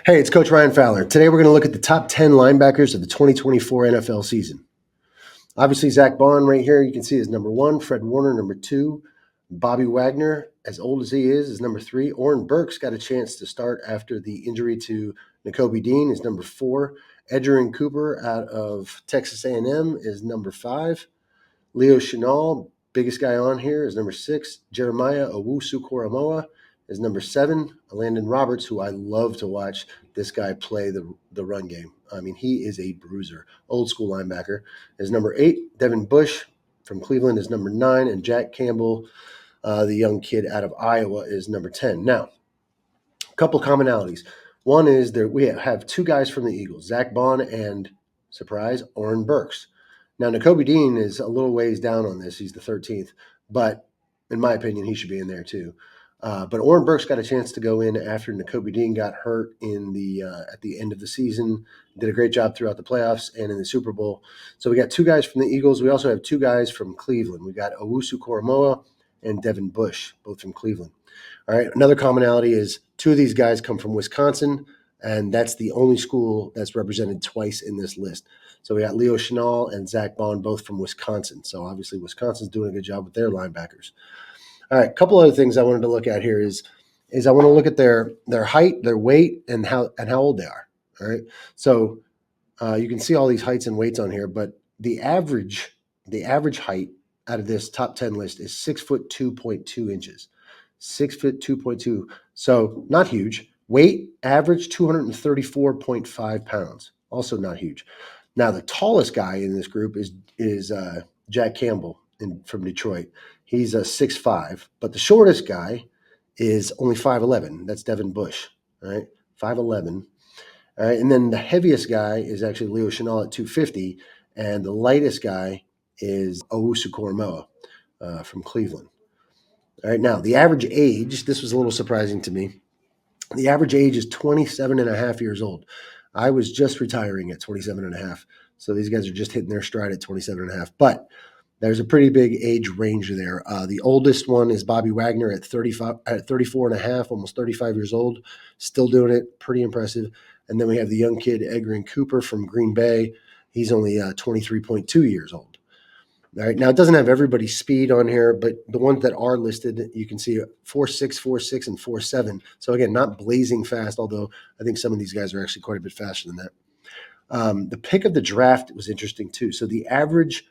Hey, it's Coach Ryan Fowler. Today we're going to look at the top 10 linebackers of the 2024 NFL season. Obviously, Zach Bond right here, you can see is number one. Fred Warner, number two. Bobby Wagner, as old as he is number three. Oren Burks got a chance to start after the injury to Nakobe Dean, is number four. Edgerrin Cooper out of Texas A&M is number five. Leo Chenal, biggest guy on here, is number six. Jeremiah Owusu-Koramoah is number seven. Landon Roberts, who I love to watch this guy play the run game. I mean, he is a bruiser. Old school linebacker is number eight. Devin Bush from Cleveland is number nine. And Jack Campbell, the young kid out of Iowa, is number 10. Now, a couple commonalities. One is that we have two guys from the Eagles, Zach Bond and, surprise, Oren Burks. Now, Nakobe Dean is a little ways down on this. He's the 13th, but in my opinion, he should be in there too. But Oren Burks got a chance to go in after Nakobe Dean got hurt in the at the end of the season. Did a great job throughout the playoffs and in the Super Bowl. So we got two guys from the Eagles. We also have two guys from Cleveland. We got Owusu-Koramoah and Devin Bush, both from Cleveland. All right. Another commonality is two of these guys come from Wisconsin, and that's the only school that's represented twice in this list. So we got Leo Chenal and Zach Bond, both from Wisconsin. So obviously Wisconsin's doing a good job with their linebackers. All right, a couple other things I wanted to look at here is I want to look at their height, their weight, and how old they are. All right. So you can see all these heights and weights on here, but the average height out of this top 10 list is 6'2.2 inches. 6'2.2. So not huge. Weight average 234.5 pounds. Also not huge. Now the tallest guy in this group is Jack Campbell from Detroit. He's a 6'5", but the shortest guy is only 5'11". That's Devin Bush. All right, 5'11". All right, and then the heaviest guy is actually Leo Chenal at 250, and the lightest guy is Owusu-Koramoah from Cleveland. All right, now the average age, this was a little surprising to me. The average age is 27 and a half years old. I was just retiring at 27 and a half, so these guys are just hitting their stride at 27 and a half. But there's a pretty big age range there. The oldest one is Bobby Wagner at 34 and a half, almost 35 years old, still doing it, pretty impressive. And then we have the young kid, Edgerrin Cooper from Green Bay. He's only 23.2 years old. All right, now it doesn't have everybody's speed on here, but the ones that are listed, you can see 4.6, 4.6, and 4.7. So again, not blazing fast, although I think some of these guys are actually quite a bit faster than that. The pick of the draft was interesting too. So the average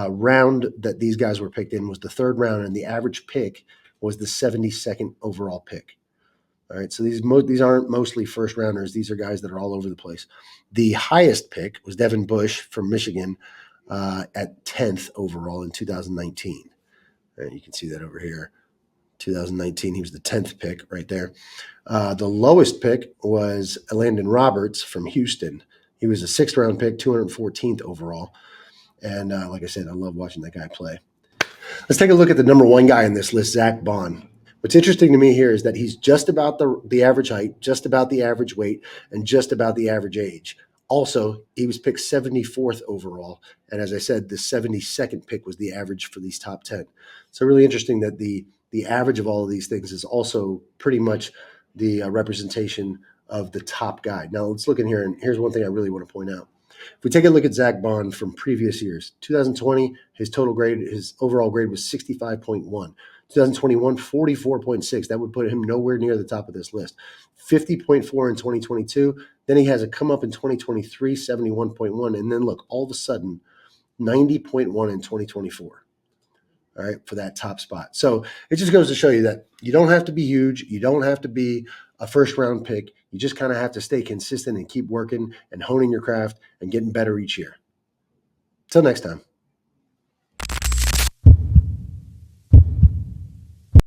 round that these guys were picked in was the third round, and the average pick was the 72nd overall pick. All right, so these aren't mostly first rounders. These are guys that are all over the place. The highest pick was Devin Bush from Michigan at 10th overall in 2019. And you can see that over here. 2019, he was the 10th pick right there. The lowest pick was Landon Roberts from Houston. He was a sixth round pick, 214th overall. And like I said, I love watching that guy play. Let's take a look at the number one guy in this list, Zach Bond. What's interesting to me here is that he's just about the average height, just about the average weight, and just about the average age. Also, he was picked 74th overall. And as I said, the 72nd pick was the average for these top 10. So really interesting that the average of all of these things is also pretty much the representation of the top guy. Now let's look in here, and here's one thing I really want to point out. If we take a look at Zach Bond from previous years, 2020, his overall grade was 65.1. 2021, 44.6. That would put him nowhere near the top of this list. 50.4 in 2022. Then he has a come up in 2023, 71.1. And then look, all of a sudden, 90.1 in 2024. All right, for that top spot. So it just goes to show you that you don't have to be huge. You don't have to be a first round pick. You just kind of have to stay consistent and keep working and honing your craft and getting better each year. Till next time.